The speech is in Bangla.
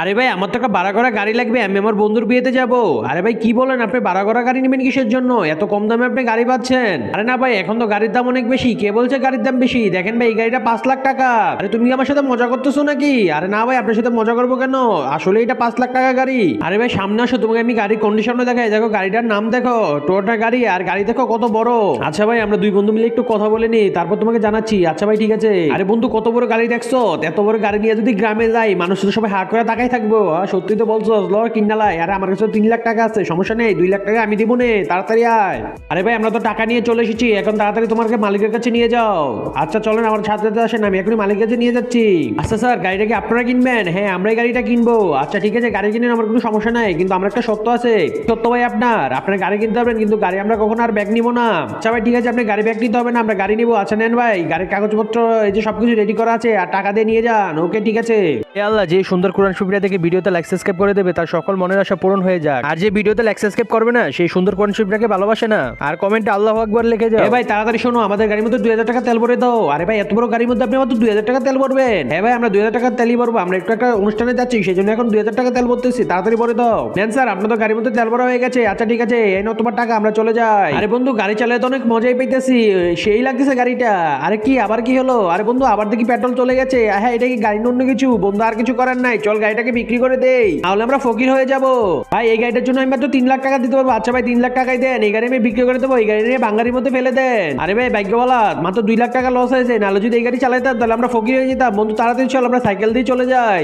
আরে ভাই আমার তো একটা ভাড়া করা গাড়ি লাগবে, আমি আমার বন্ধুর বিয়েতে যাব। আরে ভাই কি বলেন, আপনি ভাড়া করা গাড়ি নেবেন কিসের জন্য? এত কম দামে আপনি গাড়ি পাচ্ছেন? আরে না ভাই, এখন তো গাড়ির দাম অনেক বেশি। কে বলছে গাড়ির দাম বেশি? দেখেন ভাই, এই গাড়িটা 5 লাখ টাকা। আরে তুমি কি আমার সাথে মজা করতেছো নাকি? আরে না ভাই, আপনার সাথে মজা করবো কেন? আসলে এটা 5 লাখ টাকা গাড়ি। আরে ভাই সামনে আসো, তোমাকে আমি গাড়ির কন্ডিশনটা দেখাই। দেখো গাড়িটার নাম দেখো, টোয়োটা গাড়ি। আর গাড়ি দেখো কত বড়। আচ্ছা ভাই, আমরা দুই বন্ধু মিলে একটু কথা বলে নি, তারপর তোমাকে জানাচ্ছি। আচ্ছা ভাই ঠিক আছে। আরে বন্ধু, কত বড় গাড়ি দেখছো? এত বড় গাড়ি নিয়ে যদি গ্রামে যাই, মানুষ তো সবাই হাঁ করে তাকাই থাকবো। সত্যি তো বলছো, ল কিনালাই। আরে আমার কাছে 3 লাখ টাকা আছে, সমস্যা নেই, 2 লাখ টাকা আমি দিব নে, তাড়াতাড়ি আয়। আরে ভাই আমরা তো টাকা নিয়ে চলে এসেছি, এখন তাড়াতাড়ি তোমাকে মালিকের কাছে নিয়ে যাও। আচ্ছা চলেন, আমার সাথে সাথে আসেন, আমি এখনই মালিকের কাছে নিয়ে যাচ্ছি। আচ্ছা স্যার, গাড়িটা কি আপনারা কিনবেন? হ্যাঁ আমরাই গাড়িটা কিনবো। আচ্ছা ঠিক আছে, গাড়ি কিনেন, আমার কোনো সমস্যা নাই, কিন্তু আমার একটা সত্য আছে। সত্য ভাই আপনার গাড়ি কিনতে হবে, কিন্তু গাড়ি আমরা কখনো আর ব্যাগ নিবো না। আচ্ছা ভাই ঠিক আছে, আপনি গাড়ি ব্যাগ নিতে হবে না, আমরা গাড়ি নিবো। আচ্ছা নেন ভাই, গাড়ির কাগজপত্র এই যে সবকিছু রেডি করা আছে, আর টাকা দিয়ে নিয়ে যান। ওকে ঠিক আছে। এ আল্লাহ, যে সুন্দর কোরআন শরীফটা দেখে ভিডিওতে লাইক সাবস্ক্রাইব করে দেবে, তার সকল মনের আশা পূরণ হয়ে যাক। আর যে ভিডিওতে লাইক সাবস্ক্রাইব করবে না, সেই সুন্দর কোরআন শরীফটাকে ভালোবাসে না। আর কমেন্টে আল্লাহু আকবার লিখে যাও। এ ভাই তাড়াতাড়ি শোনো, আমাদের গাড়ির মধ্যে 2000 টাকা তেল ভরে দাও। আরে ভাই এত বড় গাড়ির মধ্যে আপনি মাত্র 2000 টাকা তেল ভরবেন? হ্যাঁ ভাই, আমরা 2000 টাকা তেলই ভরবো, আমরা একটু একটা অনুষ্ঠানে যাচ্ছি, সেই জন্য এখন 2000 টাকা তেল ভরতেছি। তাড়াতাড়ি ভরে দাও। নেন স্যার, আপনার তো গাড়ির মধ্যে তেল ভরা হয়ে গেছে। আচ্ছা ঠিক আছে, এই নাও তোমার টাকা, আমরা চলে যাই। আরে বন্ধু, গাড়ি চালাতে তো অনেক মজাই পাইতেছি, সেই লাগতেছে গাড়িটা। আরে কি আবার কি হলো? আরে বন্ধু, আবার দেখি পেট্রোল চলে গেছে। হ্যাঁ এটা কি গাড়ি অন্য কিছু? বন্ধু আর কিছু করার নাই, চল গাড়িটাকে বিক্রি করে দেই, তাহলে আমরা ফকির হয়ে যাবো। ভাই এই গাড়িটার জন্য আমি মাত্র 3 লাখ টাকা দিতে পারবো। আচ্ছা ভাই 3 লাখ টাকাই দেন, এই গাড়ি আমি বিক্রি করে দেবো, এই গাড়ি নিয়ে বাঙালির মধ্যে ফেলে দেন। আরে ভাই ভাগ্যবালা, মাত্র 2 লাখ টাকা লস হয়েছে, নাহলে যদি এই গাড়ি চালাইতাম তাহলে আমরা ফকির হয়ে যেতাম। বন্ধু তাড়াতাড়ি চল, আমরা সাইকেল দিয়ে চলে যাই।